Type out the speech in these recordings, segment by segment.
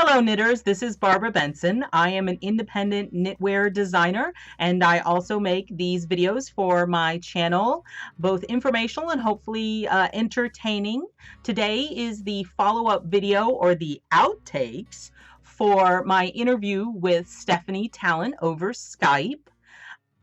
Hello, knitters. This is Barbara Benson. I am an independent knitwear designer, and I also make these videos for my channel, both informational and hopefully entertaining. Today is the follow-up video or the outtakes for my interview with Stephannie Tallent over Skype.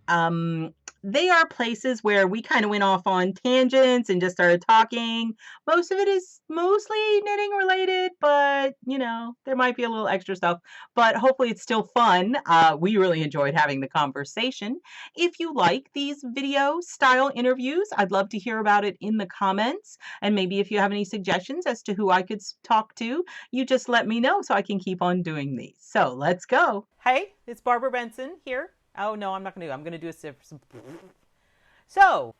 Um, they are places where we kind of went off on tangents and just started talking. Most of it is mostly knitting related, but there might be a little extra stuff, but hopefully it's still fun. We really enjoyed having the conversation. If you like these video style interviews, I'd love to hear about it in the comments. And maybe if you have any suggestions as to who I could talk to, you just let me know so I can keep on doing these. So let's go. Hey, it's Barbara Benson here. Oh, no, I'm not going to do it. I'm going to do some... So,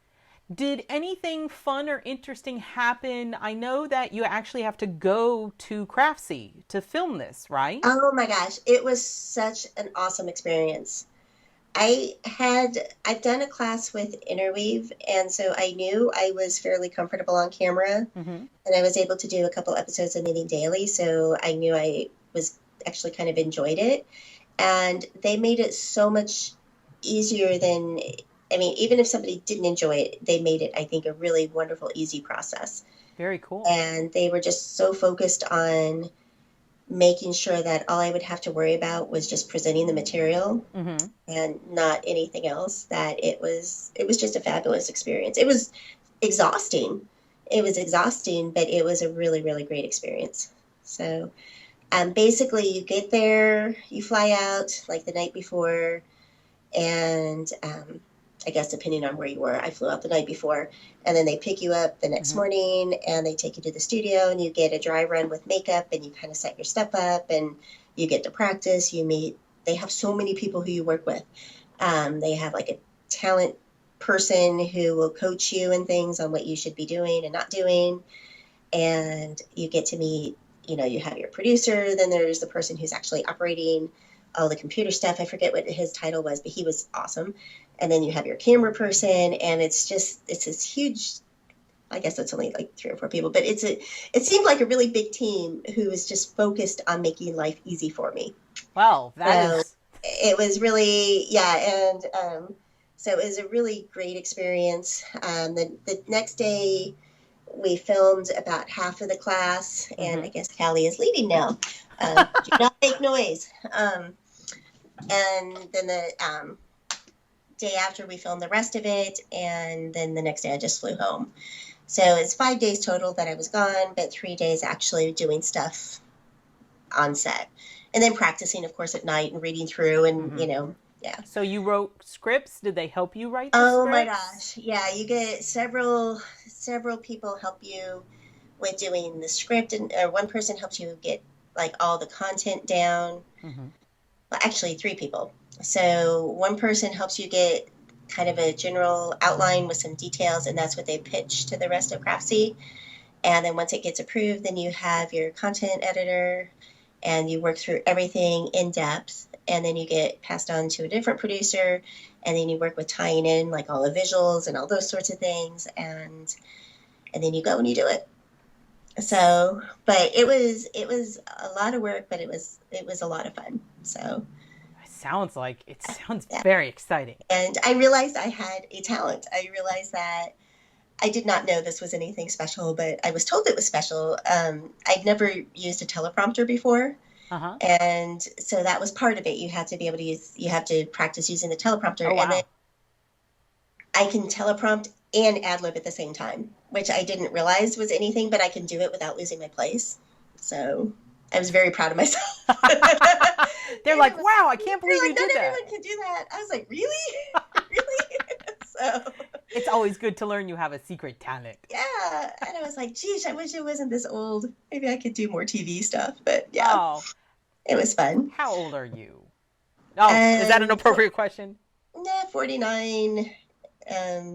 did anything fun or interesting happen? I know that you actually have to go to Craftsy to film this, right? Oh my gosh, it was such an awesome experience. I've done a class with Interweave, and so I knew I was fairly comfortable on camera, and I was able to do a couple episodes of Knitting Daily, so I knew I was actually kind of enjoyed it. And they made it so much easier than, even if somebody didn't enjoy it, they made it, I think, a really wonderful, easy process. Very cool. And they were just so focused on making sure that all I would have to worry about was just presenting the material and not anything else, that it was just a fabulous experience. It was exhausting. But it was a really, really great experience. So basically, you get there, you fly out like the night before, and I guess depending on where you were, I flew out the night before, and then they pick you up the next morning, and they take you to the studio, and you get a dry run with makeup, and you kind of set your step up, and you get to practice. They have so many people who you work with. They have like a talent person who will coach you and things on what you should be doing and not doing, and you get to meet, you have your producer, then there's the person who's actually operating all the computer stuff. I forget what his title was, but he was awesome. And then you have your camera person, and it's this huge, I guess it's only like 3 or 4 people, but it seemed like a really big team who was just focused on making life easy for me. Wow, it was really, yeah. And so it was a really great experience. The next day, we filmed about half of the class, and I guess Callie is leaving now. Do not make noise. And then the day after, we filmed the rest of it, and then the next day I just flew home. So it's 5 days total that I was gone, but 3 days actually doing stuff on set. And then practicing, of course, at night and reading through and, yeah. So you wrote scripts? Did they help you write the scripts? Oh my gosh. Yeah, you get several people help you with doing the script, and one person helps you get like all the content down. Well, actually 3 people. So one person helps you get kind of a general outline with some details, and that's what they pitch to the rest of Craftsy. And then once it gets approved, then you have your content editor, and you work through everything in depth, and then you get passed on to a different producer, and then you work with tying in like all the visuals and all those sorts of things, and then you go and you do it. So, but it was a lot of work, but it was a lot of fun. So it sounds very exciting. And I realized I had a talent. I realized that I did not know this was anything special, but I was told it was special. I'd never used a teleprompter before. And so that was part of it. You have to be able to you have to practice using the teleprompter. Oh, wow. And then I can teleprompt and ad-lib at the same time, which I didn't realize was anything, but I can do it without losing my place. So I was very proud of myself. They're like, wow, I can't believe you did that. Not everyone can do that. I was like, really? Really? So it's always good to learn you have a secret talent. Yeah. And I was like, geez, I wish it wasn't this old. Maybe I could do more TV stuff. But yeah, It was fun. How old are you? Oh, is that an appropriate question? Nah, 49,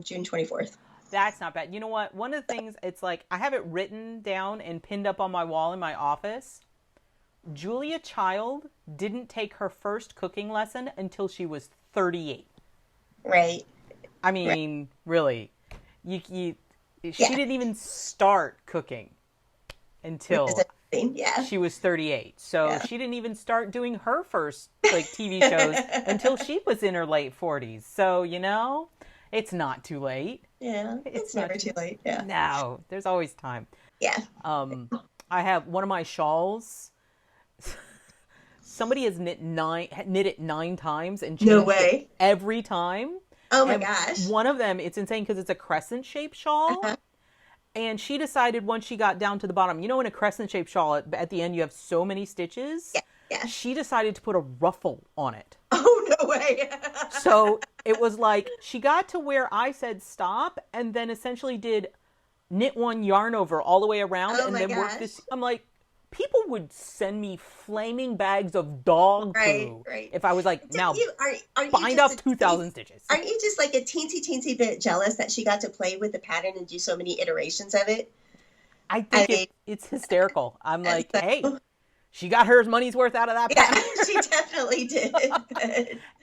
June 24th. That's not bad. You know what? One of the things, it's like, I have it written down and pinned up on my wall in my office. Julia Child didn't take her first cooking lesson until she was 38. Right. I mean, really. She didn't even start cooking until Yeah. she was 38. So Yeah. she didn't even start doing her first like TV shows until she was in her late 40s. So, it's not too late. Yeah. It's It's not never too too late. Yeah. No, there's always time. Yeah. I have one of my shawls. Somebody has knit it 9 times and No changed it way. every time. Oh my And gosh. one of them, it's insane because it's a crescent shaped shawl. Uh-huh. And she decided once she got down to the bottom, in a crescent shaped shawl, at the end you have so many stitches. Yeah. Yeah. She decided to put a ruffle on it. Oh, no way. So it was like she got to where I said stop and then essentially did knit one yarn over all the way around Oh and my then work gosh. this. I'm like, people would send me flaming bags of dog poo Right. if I was like, now Are you bind just up 2,000 stitches. Aren't you just like a teensy bit jealous that she got to play with the pattern and do so many iterations of it? I think it's hysterical. I'm like, hey, she got her money's worth out of that pattern. Yeah, she definitely did.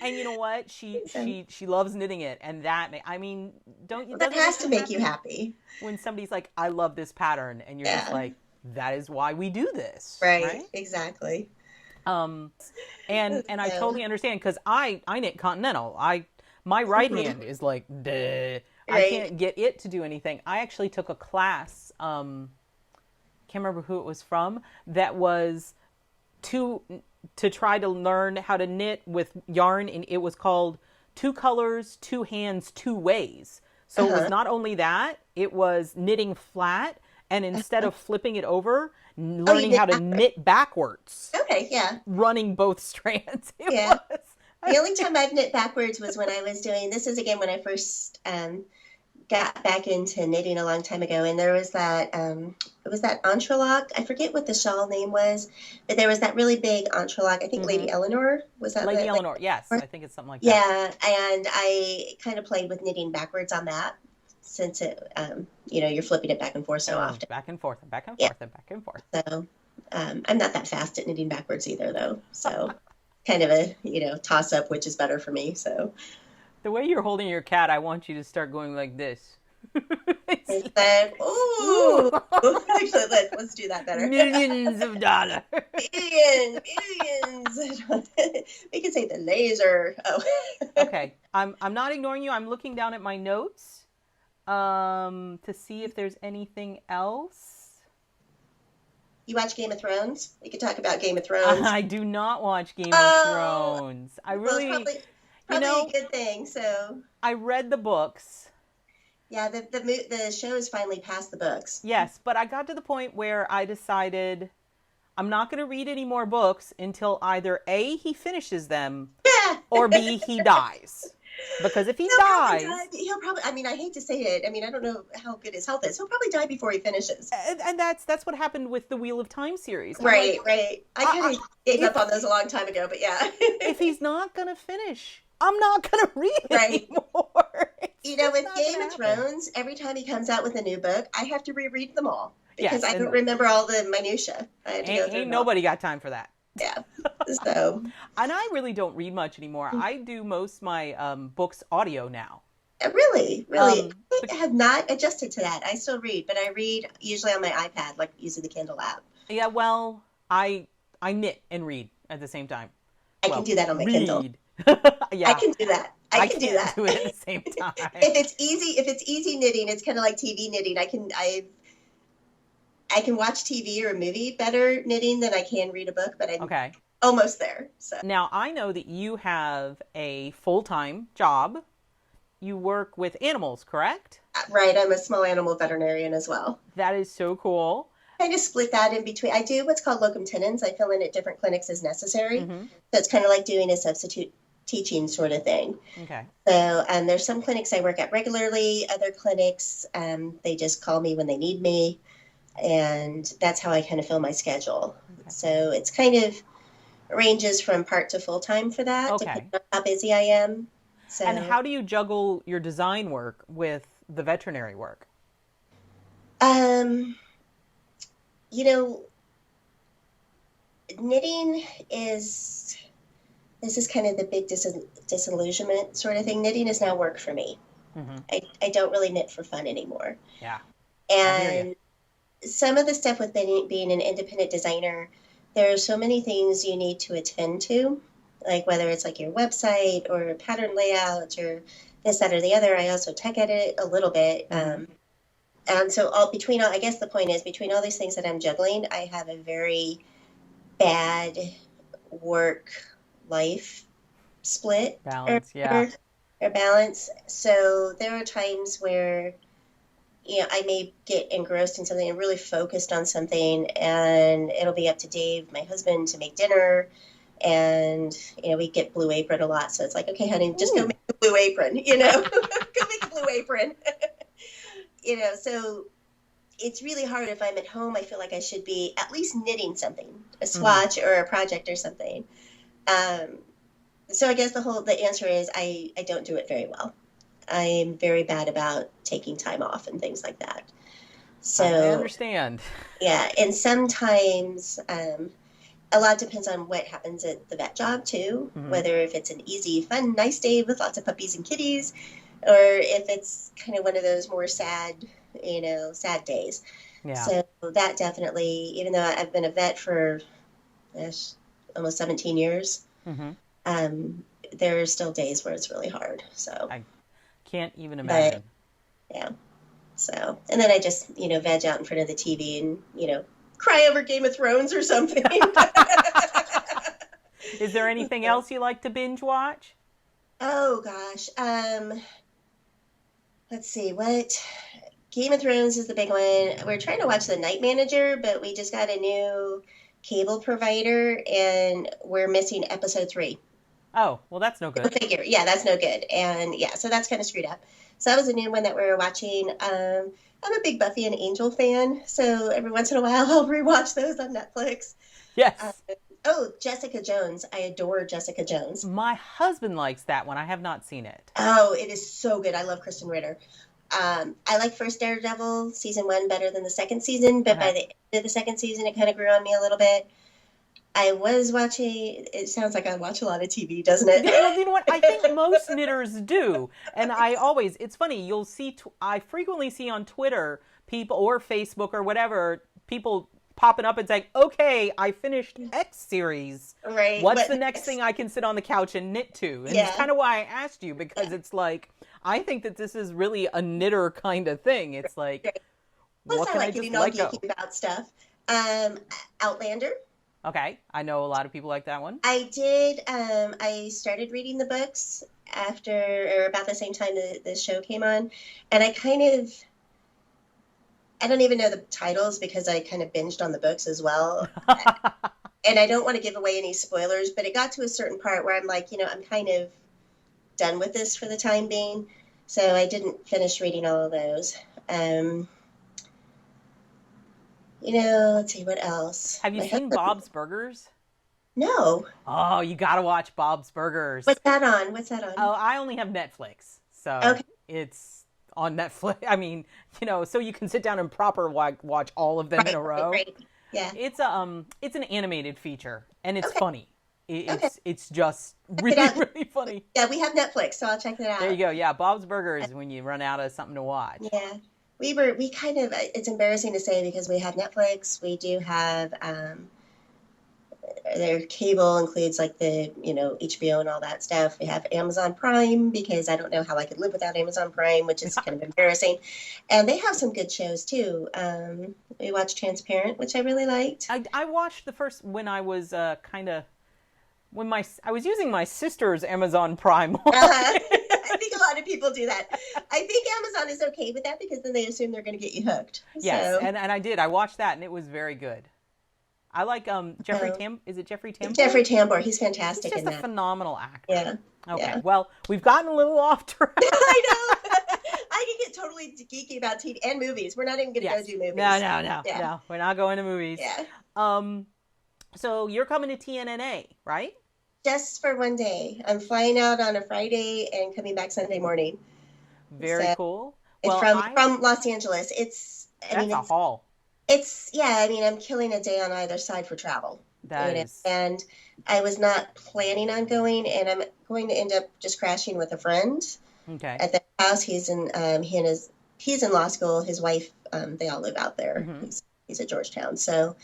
And you know what? She loves knitting it, and that That has to make you happy when somebody's like, I love this pattern, and you're just like, that is why we do this, right? Exactly. And I totally understand because I knit continental. My right hand is like, duh. I can't get it to do anything. I actually took a class. Can't remember who it was from. That was to try to learn how to knit with yarn, and it was called 2 colors, 2 hands, 2 ways. So it was not only that, it was knitting flat, and instead of flipping it over, learning how to knit backwards. Okay, yeah. Running both strands. It was. The only time I've knit backwards was when I was doing, this is again when I first got back into knitting a long time ago, and there was that, it was that entrelac. I forget what the shawl name was, but there was that really big entrelac. I think Lady Eleanor, was that Lady Eleanor, yes. I think it's something like that. Yeah, and I kind of played with knitting backwards on that since it, you're flipping it back and forth so often. Back and forth and back and forth and back and forth. So I'm not that fast at knitting backwards either, though. So kind of a, toss up, which is better for me. So the way you're holding your cat, I want you to start going like this. It's like, ooh. Actually, let's do that better. Millions of dollars. Millions. We can say the laser. Oh. Okay. I'm not ignoring you. I'm looking down at my notes to see if there's anything else. You watch Game of Thrones? We could talk about Game of Thrones. I do not watch Game of Thrones. I really, well, it's probably a good thing. So I read the books. Yeah, the show's finally passed the books. Yes, but I got to the point where I decided I'm not going to read any more books until either A, he finishes them, or B, he dies. Because if he dies... He'll probably, I hate to say it. I don't know how good his health is. He'll probably die before he finishes. And that's what happened with the Wheel of Time series. Right. I kind of gave up on those a long time ago, but yeah. If he's not going to finish, I'm not going to read it anymore. With Game of Thrones, every time he comes out with a new book, I have to reread them all. Because I don't remember all the minutiae. I have to go through ain't nobody got time for that. Yeah. So. And I really don't read much anymore. I do most of my books audio now. Really? I have not adjusted to that. I still read, but I read usually on my iPad, like using the Kindle app. Yeah, well, I knit and read at the same time. I can do that on my Kindle. Yeah. I can do that. I can do that. Do it at the same time. If it's easy knitting, it's kind of like TV knitting. I can watch TV or a movie better knitting than I can read a book, but I'm almost there. So now I know that you have a full-time job. You work with animals, correct? Right. I'm a small animal veterinarian as well. That is so cool. I just split that in between. I do what's called locum tenens. I fill in at different clinics as necessary. So it's kind of like doing a substitute teaching sort of thing. Okay. So there's some clinics I work at regularly. Other clinics, they just call me when they need me. And that's how I kind of fill my schedule. Okay. So it's kind of ranges from part to full-time for that, depending on how busy I am. So, and how do you juggle your design work with the veterinary work? Knitting this is kind of the big disillusionment sort of thing. Knitting is now work for me. I don't really knit for fun anymore. Yeah. And some of the stuff with being an independent designer, there are so many things you need to attend to, like whether it's like your website or pattern layout or this, that, or the other. I also tech edit a little bit. And so I guess the point is between all these things that I'm juggling, I have a very bad work life split Balance, yeah. or balance. So there are times where I may get engrossed in something and really focused on something, and it'll be up to Dave, my husband, to make dinner. And, we get Blue Apron a lot. So it's like, okay, honey, just go make a Blue Apron, go make a Blue Apron. So it's really hard. If I'm at home, I feel like I should be at least knitting something, a swatch or a project or something. So I guess the answer is I don't do it very well. I'm very bad about taking time off and things like that. So I understand. Yeah, and sometimes a lot depends on what happens at the vet job too, whether if it's an easy, fun, nice day with lots of puppies and kitties, or if it's kind of one of those more sad days. Yeah. So that definitely, even though I've been a vet for almost 17 years, there are still days where it's really hard. So I can't even imagine. Yeah. So, and then I just, veg out in front of the TV and, cry over Game of Thrones or something. Is there anything else you like to binge watch? Oh, gosh. Let's see. Game of Thrones is the big one. We're trying to watch The Night Manager, but we just got a new cable provider, and we're missing episode 3. Oh, well, that's no good. Figure. Yeah, that's no good. And yeah, so that's kind of screwed up. So that was a new one that we were watching. I'm a big Buffy and Angel fan, so every once in a while I'll rewatch those on Netflix. Yes. Jessica Jones. I adore Jessica Jones. My husband likes that one. I have not seen it. Oh, it is so good. I love Kristen Ritter. I like first Daredevil season 1 better than the second season, but by the end of the second season, it kind of grew on me a little bit. I was watching, it sounds like I watch a lot of TV, doesn't it? Well, you know what? I think most knitters do. And it's funny, I frequently see on Twitter people or Facebook or whatever, people popping up and saying, okay, I finished X series. Right. What's the next thing I can sit on the couch and knit to? And it's kind of why I asked you, because it's like, I think that this is really a knitter kind of thing. It's like, what can I just let go? Geeky about stuff. Outlander. Okay, I know a lot of people like that one. I did. I started reading the books about the same time the show came on, and I don't even know the titles because I kind of binged on the books as well. And I don't want to give away any spoilers, but it got to a certain part where I'm like, I'm kind of done with this for the time being, so I didn't finish reading all of those. Let's see, what else? Have you seen Bob's Burgers? No. Oh, you got to watch Bob's Burgers. What's that on? Oh, I only have Netflix, so it's on Netflix. I mean, so you can sit down and watch all of them in a row. Right. Yeah. It's an animated feature, and it's funny. It's just really, really funny. Yeah, we have Netflix, so I'll check that out. There you go. Yeah, Bob's Burgers when you run out of something to watch. Yeah. We kind of, it's embarrassing to say because we have Netflix, we do have, their cable includes like the, HBO and all that stuff. We have Amazon Prime because I don't know how I could live without Amazon Prime, which is kind of embarrassing. And they have some good shows too. We watched Transparent, which I really liked. I watched the first when I was I was using my sister's Amazon Prime. I think a lot of people do that. I think Amazon is okay with that because then they assume they're going to get you hooked. Yes, and I did. I watched that, and it was very good. I like Jeffrey Tambor. Is it Jeffrey Tambor? Jeffrey Tambor. He's fantastic in that. He's just a phenomenal actor. Yeah. Okay. Yeah. Well, we've gotten a little off track. I know. I can get totally geeky about TV and movies. We're not even going to go do movies. No. Yeah. No, we're not going to movies. Yeah. So you're coming to TNNA, right? Just for one day. I'm flying out on a Friday and coming back Sunday morning. Very cool. Well, from Los Angeles. It's a haul. I'm killing a day on either side for travel. And I was not planning on going, and I'm going to end up just crashing with a friend. Okay. At the house. He's in he and his he's in law school. His wife, they all live out there. Mm-hmm. He's at Georgetown. So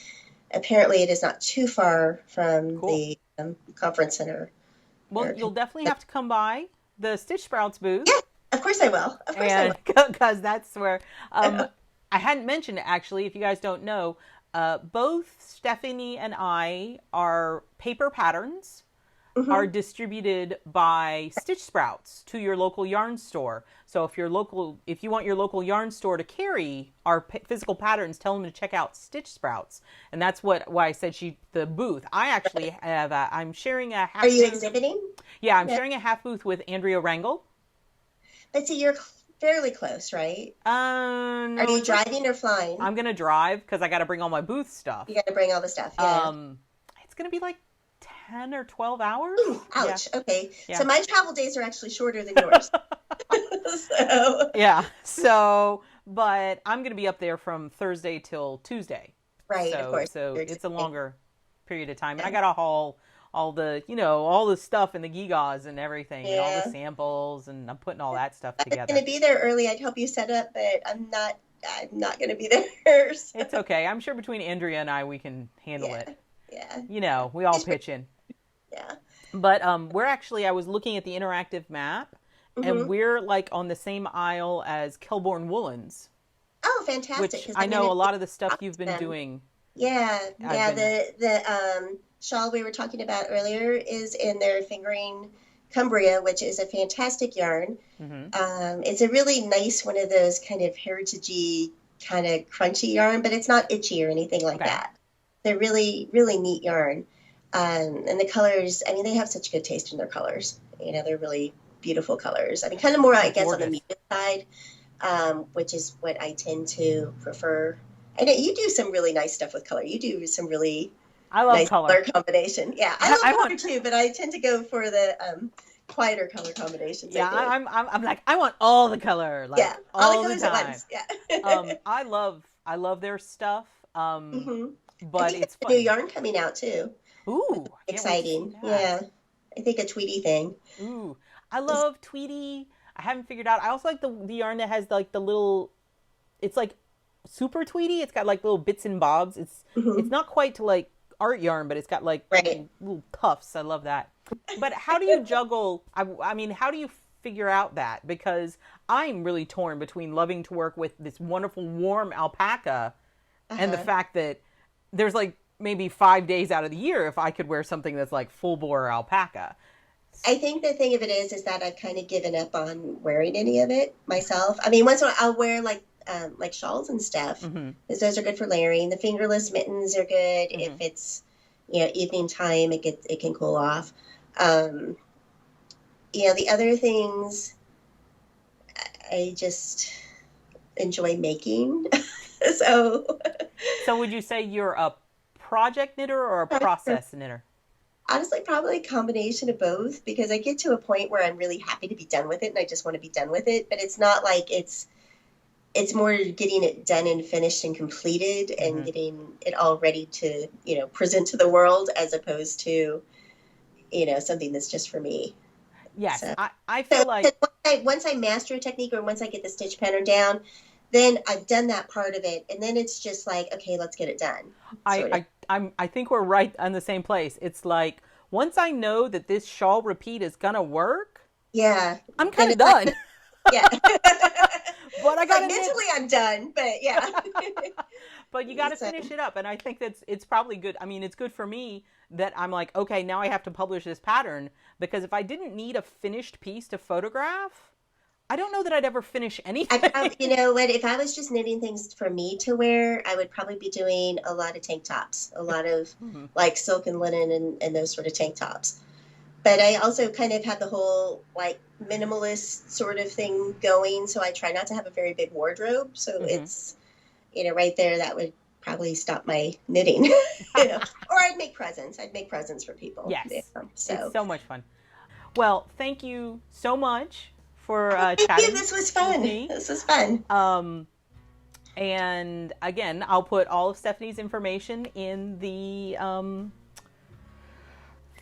apparently it is not too far from Cool. the conference center. Well, you'll definitely have to come by the Stitch Sprouts booth. Yeah, of course I will. Of course I And will. because that's where I hadn't mentioned actually, if you guys don't know, both Stephannie and I are paper patterns are distributed by Stitch Sprouts to your local yarn store. So if you want your local yarn store to carry our physical patterns, tell them to check out Stitch Sprouts. And that's why I said the booth. I actually have I'm sharing a half. Are you booth. exhibiting? Yeah, I'm sharing a half booth with Andrea Rangel. Let's see, you're fairly close, right? No, Are you driving or flying? I'm gonna drive because I got to bring all my booth stuff. You got to bring all the stuff. Yeah. It's gonna be like 10 or 12 hours. Ooh, ouch. Yeah. Okay. Yeah. So my travel days are actually shorter than yours. So. Yeah. So, but I'm going to be up there from Thursday till Tuesday. Right. Of course. So it's a longer period of time. Yeah. And I got to haul all the stuff and the gigas and everything and all the samples, and I'm putting all that stuff together. I'm going to be there early. I'd help you set up, but I'm not going to be there. So. It's okay. I'm sure between Andrea and I, we can handle it. Yeah. We all pitch in. Yeah. But I was looking at the interactive map, and we're like on the same aisle as Kelborn Woolens. Oh, fantastic! Which I know a lot of the stuff you've been doing. Yeah, the shawl we were talking about earlier is in their Fingering Cumbria, which is a fantastic yarn. It's a really nice one of those kind of heritagey, kind of crunchy yarn, but it's not itchy or anything like that. They're really, really neat yarn. And the colors, I mean, they have such good taste in their colors. They're really beautiful colors. I mean, kind of more, I guess, on the medium side, which is what I tend to prefer. I know you do some really nice stuff with color. You do some really nice color combination. Yeah, I love color too, but I tend to go for the quieter color combinations. Yeah, I'm like, I want all the color, like all the colors at once. Yeah. I love their stuff. But it's a new yarn coming out too. Ooh, exciting! Yeah, I think a Tweety thing. Ooh, I love Tweety. I haven't figured out. I also like the yarn that has like the little. It's like super Tweety. It's got like little bits and bobs. It's not quite to like art yarn, but it's got like little puffs. I love that. But how do you juggle? I mean, how do you figure out that? Because I'm really torn between loving to work with this wonderful warm alpaca and the fact that there's like maybe 5 days out of the year if I could wear something that's like full bore alpaca. I think the thing of it is that I've kind of given up on wearing any of it myself. I mean, once in a while I'll wear like shawls and stuff, because those are good for layering. The fingerless mittens are good if it's evening time. It can cool off. The other things I just enjoy making. So would you say you're a project knitter or a process knitter? Honestly, probably a combination of both, because I get to a point where I'm really happy to be done with it and I just want to be done with it. But it's not like it's more getting it done and finished and completed and getting it all ready to, present to the world, as opposed to, something that's just for me. Yes, so, I feel like once I master a technique, or once I get the stitch pattern down, then I've done that part of it, and then it's just like, okay, let's get it done. I think we're right on the same place. It's like, once I know that this shawl repeat is gonna work, I'm kind of done. Yeah. But I got mentally I'm done, but yeah. But you got to finish it up, and I think it's probably good. I mean, it's good for me that I'm like, okay, now I have to publish this pattern, because if I didn't need a finished piece to photograph, I don't know that I'd ever finish anything. You know what? If I was just knitting things for me to wear, I would probably be doing a lot of tank tops, a lot of like silk and linen and those sort of tank tops. But I also kind of have the whole like minimalist sort of thing going. So I try not to have a very big wardrobe. So it's, right there, that would probably stop my knitting. Or I'd make presents. I'd make presents for people. Yes. So. It's so much fun. Well, thank you so much for chatting. Thank you. This was fun. This was fun. And again, I'll put all of Stephannie's information in the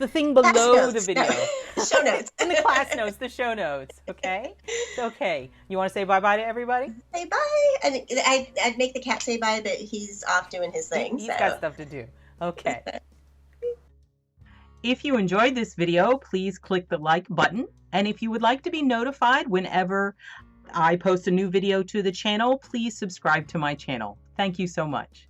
the thing below the video. No. Show notes. In the class notes, the show notes. Okay? So, okay. You want to say bye-bye to everybody? Say bye. And I'd make the cat say bye, but he's off doing his thing. He's got stuff to do. Okay. If you enjoyed this video, please click the like button. And if you would like to be notified whenever I post a new video to the channel, please subscribe to my channel. Thank you so much.